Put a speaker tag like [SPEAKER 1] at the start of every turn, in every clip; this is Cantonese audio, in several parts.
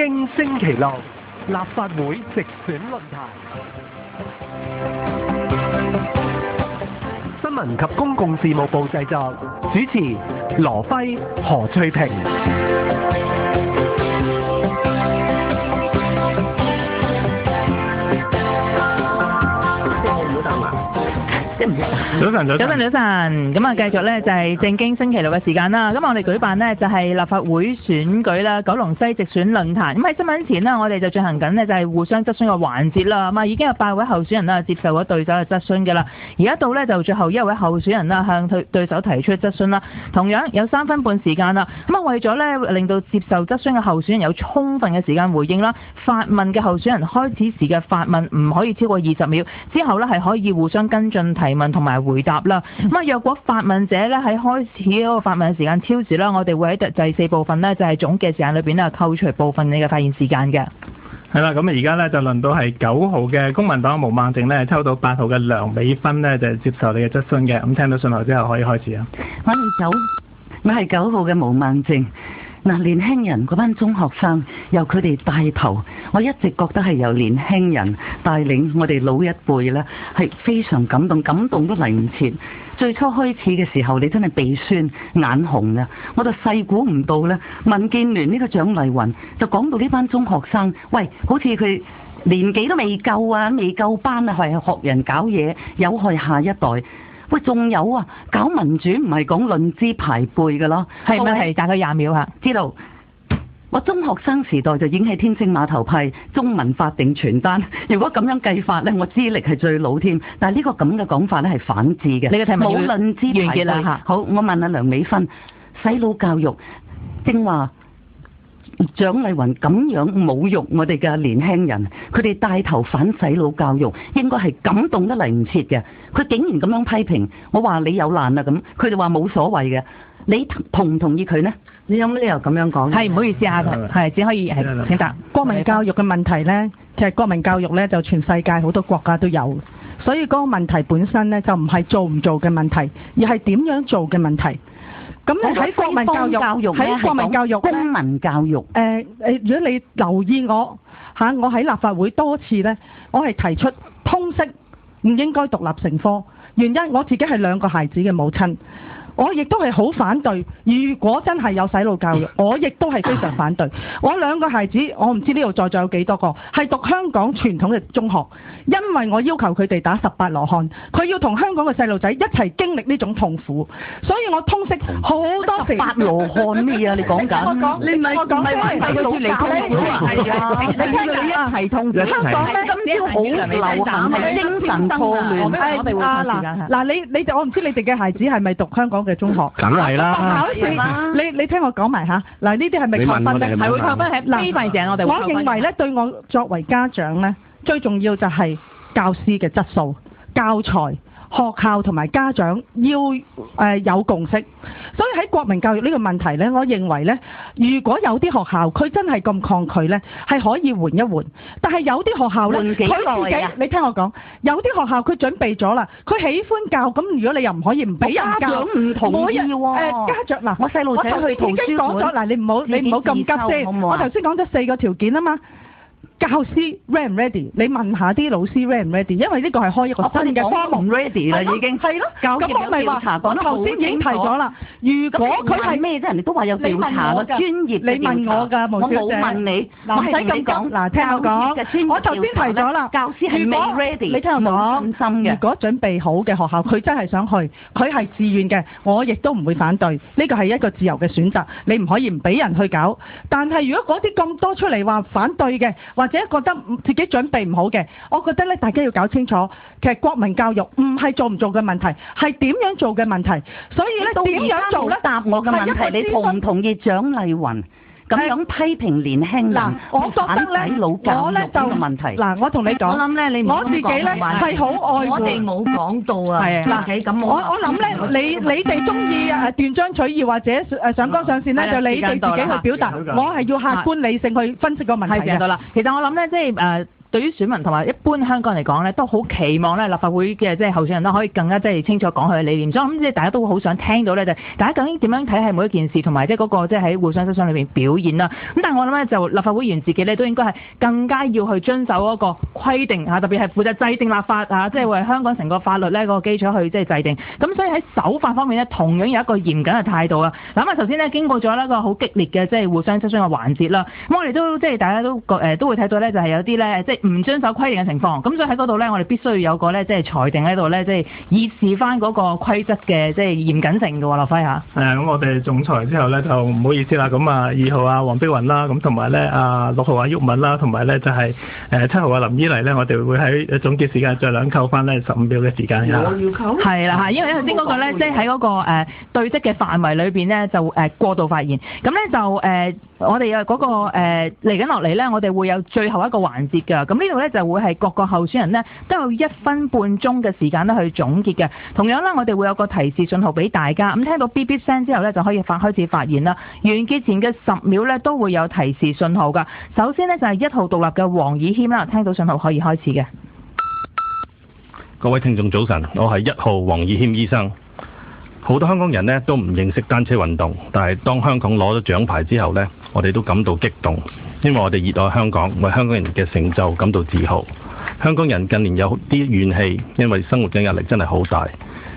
[SPEAKER 1] 經星期六立法會直選論壇，新聞及公共事務部製作，主持羅輝、何翠萍。
[SPEAKER 2] 早晨，咁啊，繼續咧就係正經星期六嘅時間啦。咁我哋舉辦呢就係立法會選舉啦，九龍西直選論壇。咁喺新聞前呢，我哋就進行緊呢就係互相質詢嘅環節啦。咁啊，已經有8位候選人啦接受咗對手嘅質詢嘅啦。而家到呢就最後1位候選人啦向對手提出質詢啦。同樣有3分半時間啦。咁啊，為咗呢令到接受質詢嘅候選人有充分嘅時間回應啦，發問嘅候選人開始時嘅發問唔可以超過20秒，之後呢係可以互相跟進提問同埋回答啦。咁啊，若果發問者咧喺開始嗰個發問時間超時啦，我哋會喺第4部分呢，就係總結時間裏邊呢扣除部分你嘅發言時間嘅。
[SPEAKER 3] 係啦，咁啊而家咧就輪到係9號嘅公民黨毛孟靜咧抽到8號嘅梁美芬呢，就接受你嘅質詢嘅。咁聽到信號之後可以開始啊。
[SPEAKER 4] 我係9號嘅毛孟靜。嗱，年輕人嗰班中學生由佢哋帶頭，我一直覺得係由年輕人帶領我哋老一輩呢，係非常感動都嚟唔切。最初開始嘅時候，你真係鼻酸眼紅啊！我就細估唔到呢，民建聯呢個蔣麗芸就講到呢班中學生，喂，好似佢年紀都未夠啊，未夠班啊，係學人搞嘢，有害下一代。喂，仲有啊，搞民主唔係講論資排輩嘅咯，
[SPEAKER 2] 係咪係大概20秒嚇？
[SPEAKER 4] 知道。我中學生時代就已經喺天星碼頭派中文法定傳單，如果咁樣計法呢，我資歷係最老添。但係呢個咁嘅講法呢係反智嘅。
[SPEAKER 2] 你嘅提問
[SPEAKER 4] 冇論資排輩。好，我問下梁美芬，洗腦教育正話蔣麗芸咁樣侮辱我哋嘅年輕人，佢哋帶頭反洗腦教育，應該係感動得嚟唔切嘅。佢竟然咁樣批評，我話你有難啦咁，佢哋話冇所謂嘅。你同唔同意佢呢？你有乜理由咁樣講？
[SPEAKER 2] 係，唔好意思啊，係只可以係請答。
[SPEAKER 5] 國民教育嘅問題呢，其實國民教育呢就全世界好多國家都有，所以嗰個問題本身呢就唔係做唔做嘅問題，而係點樣做嘅問題。咁你喺國民教育，喺國民教育、
[SPEAKER 4] 公民教育，
[SPEAKER 5] 如果你留意我喺立法會多次呢，我係提出通識唔應該獨立成科，原因我自己係2個孩子嘅母親。我亦都係好反對，如果真係有洗腦教育，我亦都係非常反對。我2個孩子，我唔知呢度在座有幾多個係讀香港傳統嘅中學，因為我要求佢哋打18羅漢，佢要同香港嘅細路仔一齊經歷呢種痛苦，所以我通識好多時。
[SPEAKER 4] 18羅漢咩啊？你講緊？
[SPEAKER 5] 你唔係講咩？係老教係啊！你聽緊啊？係痛苦。香港咧今朝好流行係精神錯亂。
[SPEAKER 2] 我哋會花時間。
[SPEAKER 5] 嗱你我唔知你哋嘅孩子係咪讀香港嘅中學？
[SPEAKER 3] 梗係啦。
[SPEAKER 5] 考試你聽我講埋嚇。嗱呢啲係咪扣分咧？
[SPEAKER 2] 係會扣分，係非費者我哋。
[SPEAKER 5] 我認為咧，對我作為家長咧，最重要就係教師嘅質素、教材。學校同埋家長要有共識，所以喺國民教育呢個問題呢，我認為呢，如果有啲學校佢真係咁抗拒呢，係可以緩一緩。但係有啲學校呢，佢自己，你聽我講，有啲學校佢準備咗啦，佢喜歡教，咁如果你又唔可以唔俾人教，
[SPEAKER 4] 家長唔同意喎。
[SPEAKER 5] 家長嗱，
[SPEAKER 4] 我細路仔去圖書館，
[SPEAKER 5] 嗱你唔好咁急先，我頭先講咗4個條件啊嘛。教師 ready 唔 ready？ 你問下啲老師 ready 唔 ready？ 因為呢個係開一個新嘅科目
[SPEAKER 4] ready 啦，已經
[SPEAKER 5] 係咯。
[SPEAKER 4] 教協有調查講得好清楚。
[SPEAKER 5] 頭先已經提咗啦。如果佢係
[SPEAKER 4] 咩啫？人哋都話有調查嘅專業嘅調查。
[SPEAKER 5] 你問我㗎，毛小姐。
[SPEAKER 4] 我冇問你，
[SPEAKER 5] 我唔使咁急。嗱，聽我講。我頭先提咗啦。
[SPEAKER 4] 教師係未 ready？
[SPEAKER 5] 你聽我講。
[SPEAKER 4] 信心嘅。
[SPEAKER 5] 如果準備好嘅學校，佢真係想去，佢係自願嘅，我亦都唔會反對。呢個係一個自由嘅選擇，你唔可以唔俾人去搞。但係如果嗰啲咁多出嚟話反對嘅，或者覺得自己準備唔好嘅，我覺得咧，大家要搞清楚，其實國民教育唔係做唔做嘅問題，係點樣做嘅問題。所以咧，點樣做咧？
[SPEAKER 4] 答我嘅問題，你同唔同意蔣麗芸咁樣批評年輕人？
[SPEAKER 5] 我覺得咧，我咧就
[SPEAKER 4] 問題。
[SPEAKER 5] 嗱，我同你講，
[SPEAKER 2] 我諗咧，你
[SPEAKER 5] 我自己咧係好愛護。
[SPEAKER 2] 我哋冇講到啊。係啊。咁
[SPEAKER 5] 我諗咧，你哋中意斷章取義或者上綱上線咧，就你哋自己去表達。我係要客觀理性去分析個問題嘅。
[SPEAKER 2] 係啦。其實我諗咧，即係對於選民同埋一般香港人嚟講咧，都好期望咧立法會嘅即係候選人啦，可以更加即係清楚講佢嘅理念。所以我諗即係大家都好想聽到咧，就係大家究竟點樣睇係每一件事，同埋即係嗰個即係喺互相質詢裏邊表現啦。咁但係我諗咧，就立法會議員自己咧都應該係更加要去遵守嗰個規定嚇，特別係負責制定立法嚇，即係為香港成個法律咧個基礎去即係制定。咁所以喺守法方面咧，同樣有一個嚴謹嘅態度啊。嗱咁啊，頭先咧經過咗一個好激烈嘅即係互相質詢嘅環節啦。咁我哋都即係大家都都會睇到咧，就係有啲咧即係唔遵守規定嘅情況。咁所以喺嗰度咧，我哋必須要有個咧即係裁定喺度咧，即係以示翻嗰個規則嘅即係嚴謹性嘅喎，立輝嚇。
[SPEAKER 3] 咁我哋仲裁之後咧就唔好意思啦。咁啊2號啊黃碧雲啦，咁同埋咧6號啊毓民啦，同埋咧就係7號啊林依麗咧，我哋會喺總結時間再兩扣翻咧15秒嘅時間㗎。我要扣？係啦嚇，因為頭先嗰個咧即係喺嗰個對質嘅範圍裏邊咧就過度發言。咁咧就我哋有嗰個嚟緊落嚟咧，我哋會有最後一個環節㗎。咁呢度咧就會係各個候選人呢都有1分半鐘嘅時間咧去總結嘅。同樣啦，我哋會有個提示信號俾大家。咁聽到 B B 聲之後咧，就可以開始發言啦。完結前嘅10秒咧都會有提示信號㗎。首先呢，就係1號獨立嘅黃以謙啦，聽到信號可以開始嘅。
[SPEAKER 6] 各位聽眾早晨，我係1號黃以謙醫生。好多香港人呢都唔認識單車運動，但係當香港攞咗獎牌之後呢，我哋都感到激動，因為我哋熱愛香港，為香港人嘅成就感到自豪。香港人近年有啲怨氣，因為生活嘅壓力真係好大，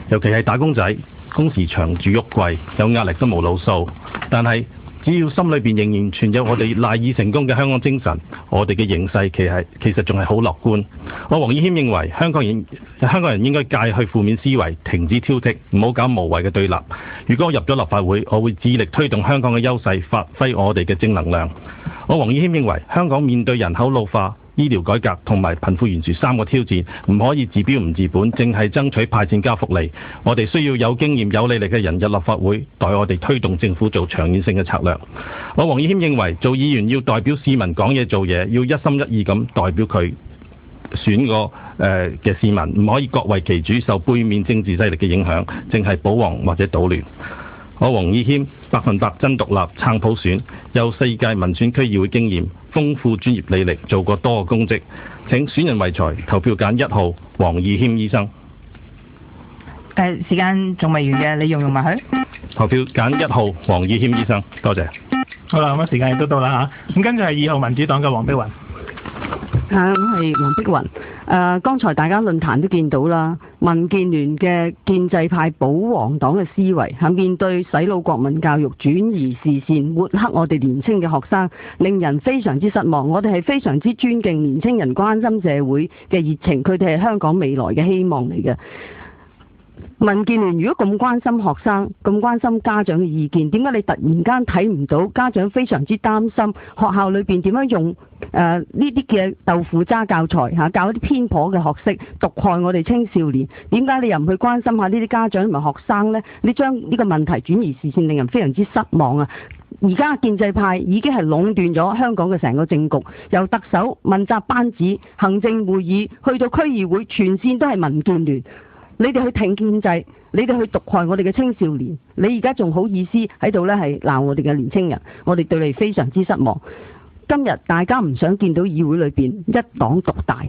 [SPEAKER 6] 尤其係打工仔，工時長住屋貴，有壓力都冇路數。但係只要心裏邊仍然存有我哋賴以成功嘅香港精神，我哋嘅形勢其實仲係好樂觀。我黃以謙認為香港人應該戒去負面思維，停止挑剔，唔好搞無謂嘅對立。如果我入咗立法會，我會致力推動香港嘅優勢，發揮我哋嘅正能量。我黃以謙認為香港面對人口老化、醫療改革同埋貧富懸殊3個挑戰，唔可以治標唔治本，淨係爭取派錢加福利。我哋需要有經驗有履歷嘅人入立法會，代我哋推動政府做長遠性嘅策略。我黃以謙認為做議員要代表市民講嘢做嘢，要一心一意咁代表佢選個嘅市民，唔可以各為其主，受背面政治勢力嘅影響，淨係保皇或者搗亂。我黃以謙100%真獨立撐普選，有4屆民選區議會經驗，豐富專業履歷，做過多個公職。請選人為才，投票揀1號黃以謙醫生。
[SPEAKER 2] 時間仲未完嘅，你用埋佢。
[SPEAKER 6] 投票揀1號黃以謙醫生，多謝。
[SPEAKER 3] 好啦，咁時間亦都到啦嚇。咁跟住係2號民主黨嘅黃碧雲。
[SPEAKER 7] 我係黃碧雲。剛才大家論壇都見到啦，民建聯嘅建制派保皇黨嘅思維係面對洗腦國民教育、轉移視線、抹黑我哋年輕嘅學生，令人非常之失望。我哋係非常之尊敬年輕人關心社會嘅熱情，佢哋係香港未來嘅希望嚟嘅。民建聯如果咁關心學生，咁關心家長嘅意見，點解你突然間睇唔到家長非常之擔心學校裏邊點樣用呢啲嘅豆腐渣教材教一啲偏頗嘅學識，毒害我哋青少年？點解你又唔去關心下呢啲家長同埋學生呢？你將呢個問題轉移視線，令人非常之失望啊！而家建制派已經係壟斷咗香港嘅成個政局，由特首問責班子、行政會議去到區議會，全線都係民建聯。你哋去挺建制，你哋去毒害我哋嘅青少年，你而家仲好意思喺度呢係鬧我哋嘅年輕人，我哋對你非常之失望。今日大家唔想見到議會裏邊一黨獨大，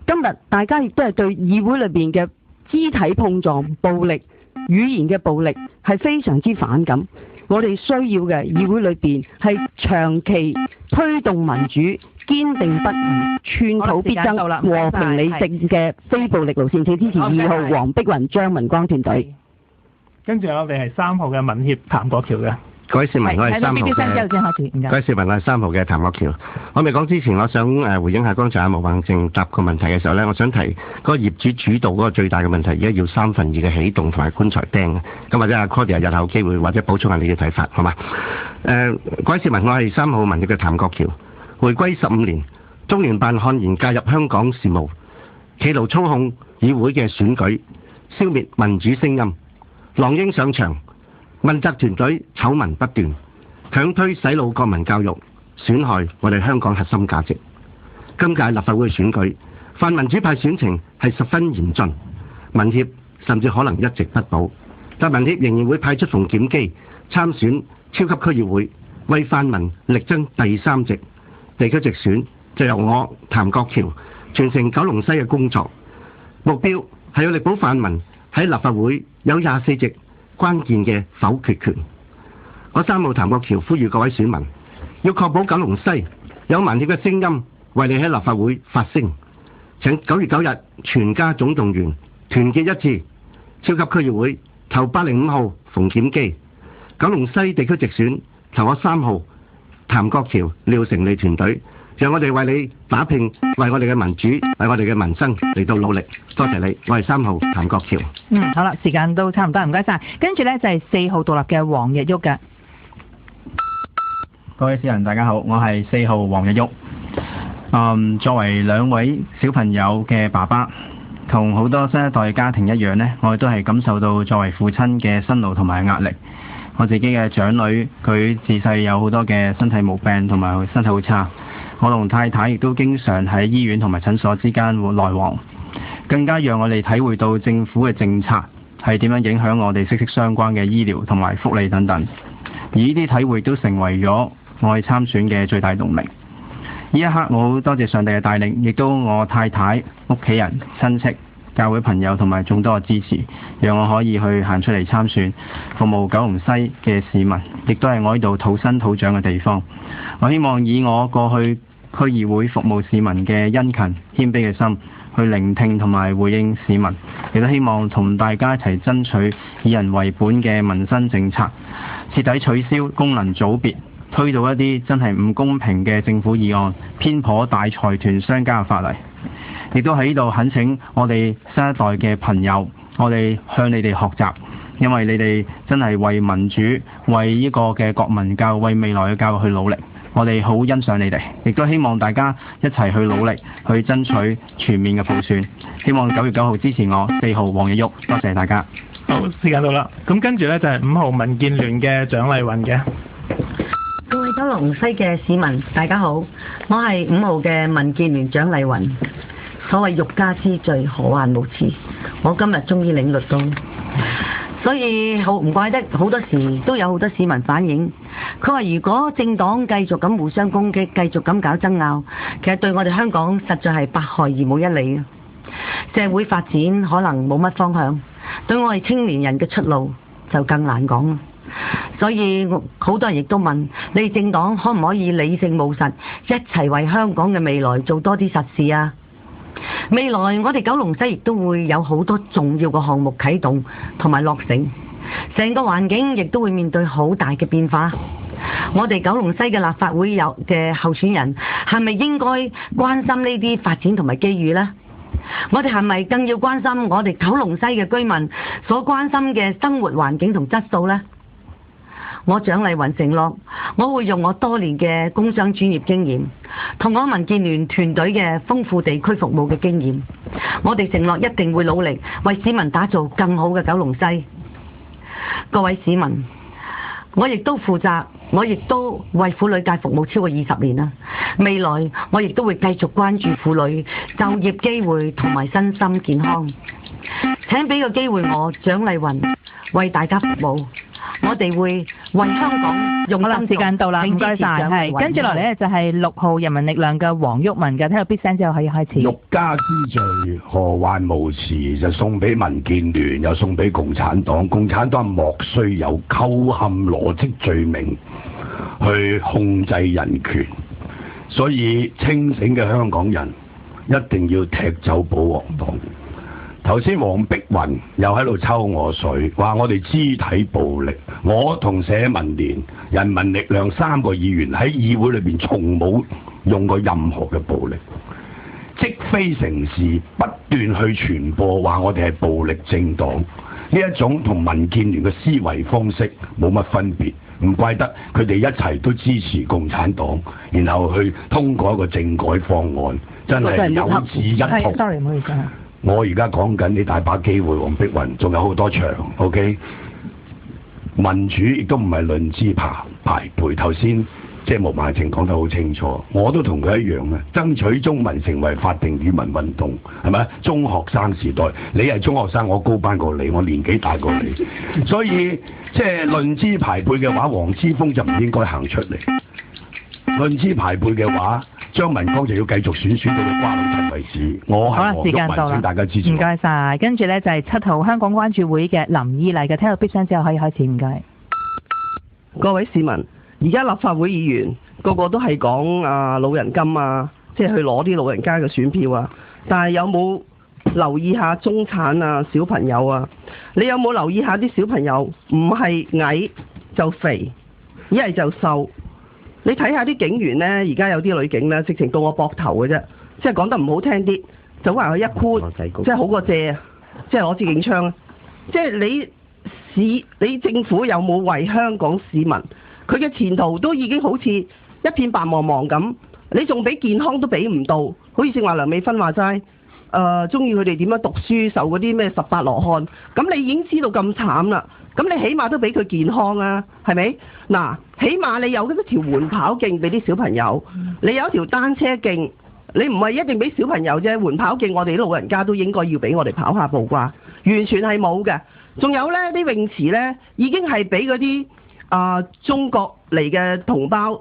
[SPEAKER 7] 今日大家亦都係對議會裏邊嘅肢體碰撞、暴力、語言嘅暴力係非常之反感。我哋需要嘅議會裏邊係長期推動民主、堅定不移、寸土必爭、和平理性嘅非暴力路線。請支持2號黃碧雲、張文光團隊。
[SPEAKER 3] 跟住我哋係3號嘅民協譚國橋嘅。
[SPEAKER 8] 各位市民，我係3號嘅。各位市民，我係3號嘅譚國橋。我未講之前，我想回應下剛才阿毛孟靜答個問題嘅時候呢，我想提嗰個業主主導嗰個最大嘅問題，而家要2/3嘅起動同埋棺材釘嘅。咁或者阿 Claudia 日後有機會或者補充下你嘅睇法，好嘛？各位市民，我係3號民協嘅譚國橋。回歸15年，中聯辦悍然介入香港事務，企圖操控議會嘅選舉，消滅民主聲音。狼鷹上場，問責團隊醜聞不斷，強推洗腦國民教育，損害我哋香港核心價值。今屆立法會選舉，泛民主派選情係十分嚴峻，民協甚至可能一席不保，但民協仍然會派出馮檢基參選超級區議會，為泛民力爭第3席。地區直選就由我譚國橋傳承九龍西嘅工作，目標係要力保泛民喺立法會有24席關鍵嘅否決權。我3號譚國僑呼籲各位選民，要確保九龍西有民協嘅聲音為你喺立法會發聲。請9月9日全家總動員，團結一致，超級區議會投805號馮檢基，九龍西地區直選投我3號譚國僑廖成利團隊，讓我哋為你打拼，為我哋嘅民主，為我哋嘅民生嚟到努力。多謝你，我係3號譚國僑。
[SPEAKER 2] 好啦，時間都差唔多，唔該晒。跟住呢，就係4號獨立嘅黃日旭嘅。
[SPEAKER 9] 各位市民大家好，我係4號黃日旭。作為2位小朋友嘅爸爸，同好多新一代家庭一樣呢，我哋都係感受到作為父親嘅辛勞同埋壓力。我自己嘅長女，佢自細有好多嘅身體毛病同埋身體好差，我同太太亦都經常喺醫院同埋診所之間來往，更加讓我哋體會到政府嘅政策係點樣影響我哋息息相關嘅醫療同埋福利等等。而呢啲體會都成為咗我哋參選嘅最大動力。呢一刻我好多謝上帝嘅帶領，亦都我太太、屋企人、親戚、教會朋友同埋眾多嘅支持，讓我可以去行出嚟參選，服務九龍西嘅市民，亦都係我呢度土生土長嘅地方。我希望以我過去區議會服務市民嘅殷勤謙卑嘅心，去聆聽同埋回應市民，亦都希望同大家一齊爭取以人為本嘅民生政策，徹底取消功能組別，推到一啲真係唔公平嘅政府議案，偏頗大財團商家嘅法例。亦都喺呢度懇請我哋新一代嘅朋友，我哋向你哋學習，因為你哋真係為民主、為呢個嘅國民教育、為未來嘅教育去努力。我哋好欣賞你哋，亦都希望大家一齊去努力，去爭取全面嘅普選。希望9月9號支持我4號黃日旭，多謝大家。
[SPEAKER 3] 好，時間到啦。咁跟住呢，就係5號民建聯嘅蔣麗芸嘅。
[SPEAKER 10] 各位九龍西嘅市民，大家好，我係5號嘅民建聯蔣麗芸。所謂欲加之罪，何患無辭？我今日終於領略到，所以好唔怪得好多時都有好多市民反映，佢話如果政黨繼續咁互相攻擊，繼續咁搞爭拗，其實對我哋香港實在係百害而無一利嘅。社會發展可能冇乜方向，對我哋青年人嘅出路就更難講。所以好多人亦都問，你哋政黨可唔可以理性務實，一齊為香港嘅未來做多啲實事啊？未來我哋九龍西亦都會有好多重要嘅項目啟動同埋落成，成個環境亦都會面對好大嘅變化。我哋九龍西嘅立法會有嘅候選人係咪應該關心呢啲發展同埋機遇呢？我哋係咪更要關心我哋九龍西嘅居民所關心嘅生活環境同質素呢？我蔣麗芸承諾，我會用我多年嘅工商專業經驗，同我民建聯團隊嘅豐富地區服務嘅經驗，我哋承諾一定會努力為市民打造更好嘅九龍西。各位市民，我亦都負責，我亦都為婦女界服務超過20年啦。未來我亦都會繼續關注婦女就業機會同埋身心健康。請俾個機會我蔣麗芸為大家服務。我哋會為香港用心。
[SPEAKER 2] 時間到啦，唔該晒。係跟住落嚟咧，就係6號人民力量嘅黃毓民嘅，聽到 beat 聲之後可以開始。
[SPEAKER 11] 欲加之罪，何患無辭？就送俾民建聯，又送俾共產黨。共產黨莫須有構陷邏輯罪名去控制人權，所以清醒嘅香港人一定要踢走保皇黨。頭先黃碧雲又喺度抽我水，話我哋肢體暴力。我同社民連、人民力量3個議員喺議會裏邊從冇用過任何嘅暴力，積非成是，不斷去傳播話我哋係暴力政黨。呢一種同民建聯嘅思維方式冇乜分別，唔怪得佢哋一齊都支持共產黨，然後去通過一個政改方案，真係有志一同。
[SPEAKER 2] sorry， 唔好意思。
[SPEAKER 11] 我而家講緊你大把機會，黃碧雲仲有好多場 ，OK？ 民主亦都唔係論資排輩，頭先即係毛孟靜講得好清楚，我都同佢一樣嘅，爭取中文成為法定語文運動，係咪？中學生時代，你係中學生，我高班過你，我年紀大過你，所以即係論資排輩嘅話，黃之鋒就唔應該行出嚟。論資排輩嘅話，張文光就要繼續選到佢瓜老襯為止。我係黃毓民，請大家支持。
[SPEAKER 2] 唔該晒。跟住呢就係7號香港關注會嘅林依麗嘅，聽到嗶聲之後可以開始。唔該。
[SPEAKER 12] 各位市民，而家立法會議員個個都係講老人金啊，即係去攞啲老人家嘅選票啊，但係有冇留意下中產啊、小朋友啊？你有冇留意下啲小朋友唔係矮就肥，一係就瘦？你睇下啲警員呢，而家有啲女警呢，直情到我膊頭嘅啫，即係講得唔好聽啲，就話佢一箍，即係好過借，即係攞支警槍啊！即係你政府有冇為香港市民佢嘅前途都已經好似一片白茫茫咁，你仲俾健康都俾唔到？好似正話梁美芬話齋，中意佢哋點樣讀書，受嗰啲咩18羅漢，咁你已經知道咁慘啦。咁你起碼都俾佢健康啊，係咪？嗱，起碼你有一條緩跑徑俾啲小朋友，你有一條單車徑，你唔係一定俾小朋友啫。緩跑徑我哋啲老人家都應該要俾我哋跑下步啩，完全係冇嘅。仲有呢啲泳池呢，已經係俾嗰啲中國嚟嘅同胞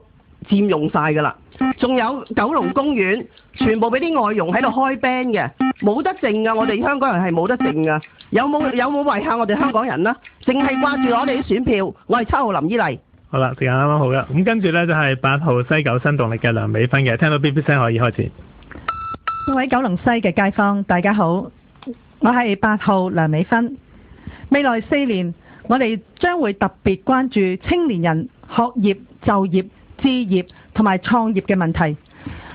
[SPEAKER 12] 佔用晒㗎啦。仲有九龍公園，全部俾啲外傭喺度開 band 嘅，冇得剩㗎。我哋香港人係冇得剩㗎。有冇為下我哋香港人啦？淨係掛住攞你啲選票。我係7號林依麗。
[SPEAKER 3] 好啦，時間啱啱好啦。咁跟住呢，就係8號西九新動力嘅梁美芬嘅，聽到嗶嗶聲可以開始。
[SPEAKER 5] 各位九龍西嘅街坊，大家好，我係8號梁美芬。未來4年，我哋將會特別關注青年人學業、就業、置業同埋創業嘅問題。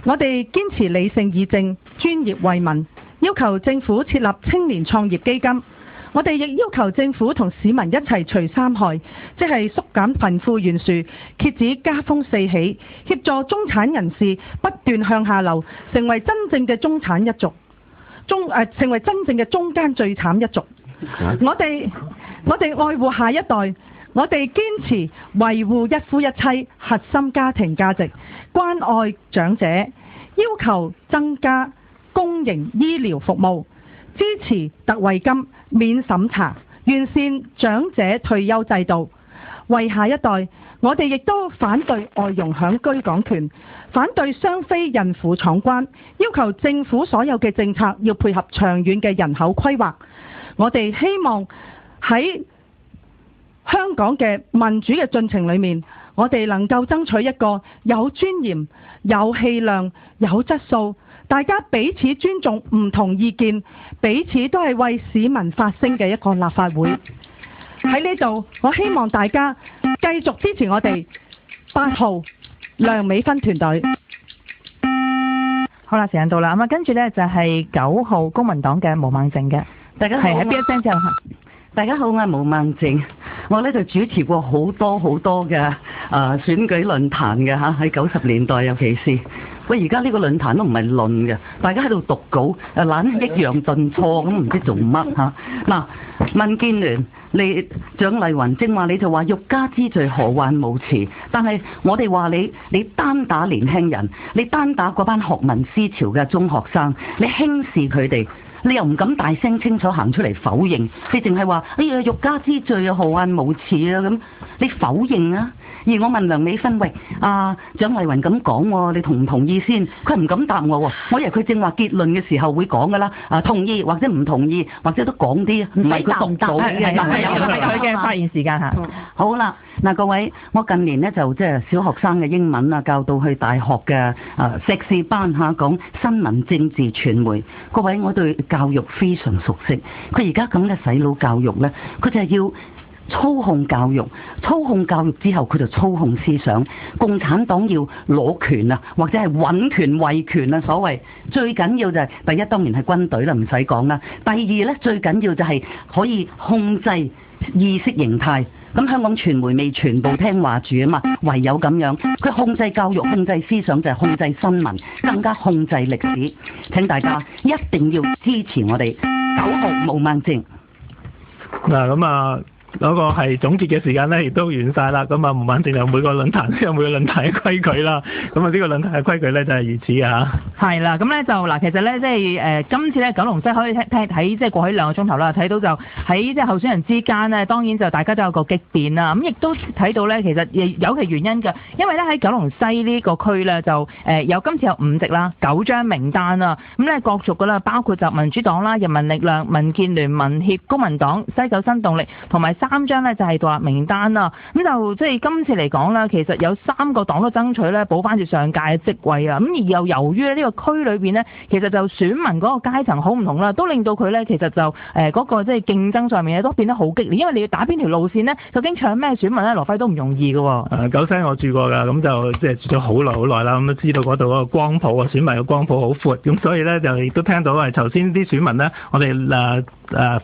[SPEAKER 5] 我哋堅持理性議政、專業為民，要求政府設立青年創業基金。我哋亦要求政府同市民一齊除3害，即係縮減貧富懸殊，遏止家風四起，協助中產人士不斷向下流，成為真正嘅中產一族，成為真正嘅中間最慘一族。我哋愛護下一代，我哋堅持維護一夫一妻核心家庭價值，關愛長者，要求增加公營醫療服務，支持特惠金免審查，完善長者退休制度。為下一代，我哋亦都反對外傭享居港權，反對雙非孕婦闖關，要求政府所有嘅政策要配合長遠嘅人口規劃。我哋希望喺香港嘅民主嘅進程裏面，我哋能夠爭取一個有尊嚴、有氣量、有質素，大家彼此尊重唔同意見，彼此都係為市民發聲嘅一個立法會。喺呢度，我希望大家繼續支持我哋8號梁美芬團隊。
[SPEAKER 2] 好啦，時間到啦，咁啊，跟住呢就係9號公民黨嘅毛孟靜嘅。
[SPEAKER 4] 大家好，
[SPEAKER 2] 係喺邊一聲之後？
[SPEAKER 4] 大家好，我係毛孟靜，我呢就主持過好多嘅選舉論壇嘅嚇，喺90年代尤其是。喂，而家呢個論壇都唔係論嘅，大家喺度讀稿，懶抑揚頓挫咁，唔知做乜嚇。嗱，民建聯你蔣麗芸正話你就話欲加之罪何患無辭，但係我哋話你單打年輕人，你單打嗰班學民思潮嘅中學生，你輕視佢哋。你又唔敢大聲清楚行出嚟否認，你淨係話哎呀欲加之罪啊何患無辭啊咁，你否認啊？而我問梁美芬，喂，蔣麗芸咁講喎，你同唔同意先？佢唔敢答我喎，我以為佢正話結論嘅時候會講噶啦，同意或者唔同意，或者都講啲，唔係佢讀到嘅。
[SPEAKER 2] 佢嘅發言時間嚇。
[SPEAKER 4] 好啦，嗱各位，我近年呢就即係小學生嘅英文啊，教到去大學嘅碩士班嚇，講新聞、政治、傳媒。各位，我對教育非常熟悉。佢而家咁嘅洗腦教育呢，佢就係要操控教育，操控教育之後佢就操控思想。共產黨要攞權啊，或者係穩權位權啊，所謂最緊要就係第一當然係軍隊啦，唔使講啦。第二呢，最緊要就係可以控制意識形態。咁香港傳媒未全部聽話住啊嘛，唯有咁樣，佢控制教育、控制思想就係控制新聞，更加控制歷史。請大家一定要支持我哋9號毛孟靜。
[SPEAKER 3] 嗱咁嗰個係總結嘅時間咧，亦都完晒啦。咁啊，毛孟靜有每個論壇都有每個論壇嘅規矩啦。咁啊，呢個論壇嘅規矩咧就係如此啊。
[SPEAKER 2] 係啦，咁咧就嗱，其實咧即係今次咧九龍西可以睇即係過去2個鐘頭啦，睇到就喺即係候選人之間咧，當然就大家都有個激辯啦。咁亦都睇到咧，其實有其原因嘅，因為咧喺九龍西呢個區咧就有今次有5席啦，9張名單啦。咁咧各族嘅啦，包括就民主黨啦、人民力量、民建聯、民協、公民黨、西九新動力同埋3張咧就係獨立名單啦。咁就即係今次嚟講啦，其實有3個黨都爭取咧補翻住上屆嘅職位啊。咁而又由於呢個區裏邊呢，其實就選民嗰個階層好唔同啦，都令到佢咧其實就嗰個即係競爭上面咧都變得好激烈，因為你要打邊條路線呢，究竟搶咩選民咧，羅輝都唔容易嘅喎。
[SPEAKER 3] 九西我住過㗎，咁就即係住咗好耐啦，咁都知道嗰度嗰個光譜啊，選民嘅光譜好闊，咁所以咧就亦都聽到係頭先啲選民咧，我哋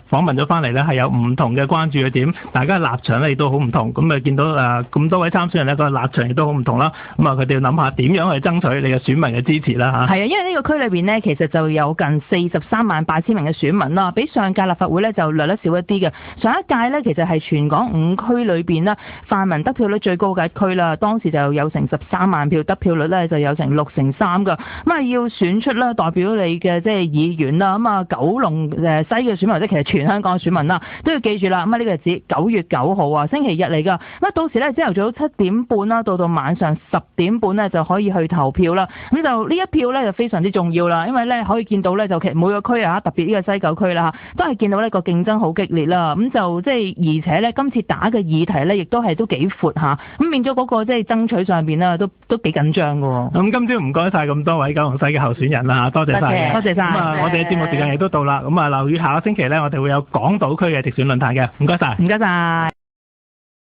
[SPEAKER 3] 訪問咗翻嚟咧，係有唔同嘅關注嘅點，大家立場咧亦都好唔同，咁啊見到咁多位參選人咧個立場亦都好唔同啦，咁啊佢哋要諗下點樣去爭取你嘅選民嘅支持啦嚇。係啊，因為呢個區裏邊呢，其實就有近438000名嘅選民啦，比上屆立法會咧就略得少一啲嘅。上一屆咧其實係全港5區裏邊啦，泛民得票率最高嘅一區啦，當時就有成13萬票，得票率咧就有成63%㗎。咁啊要選出啦代表你嘅即係議員啦，咁啊九龍西嘅選民或者其實全香港嘅選民啦，都要記住啦。咁啊呢個日子9月9號啊，星期日嚟㗎。咁啊到時咧朝頭早7點半啦，到晚上10點半咧就可以去投票啦。咁就呢一票咧就非常之重要啦，因為咧可以見到咧就其實每個區啊，特別呢個西九區啦都係見到呢個競爭好激烈啦。咁就即係而且咧今次打嘅議題咧亦都係都幾闊嚇，咁變咗嗰個即係爭取上邊啦都幾緊張㗎喎。咁今朝唔該晒咁多位九龍西嘅候選人啦，多謝晒。多謝晒。咁啊我哋嘅節目時間亦都到啦，咁啊留意下個星期咧我哋會有港島區嘅直選論壇嘅，唔該晒。唔該晒。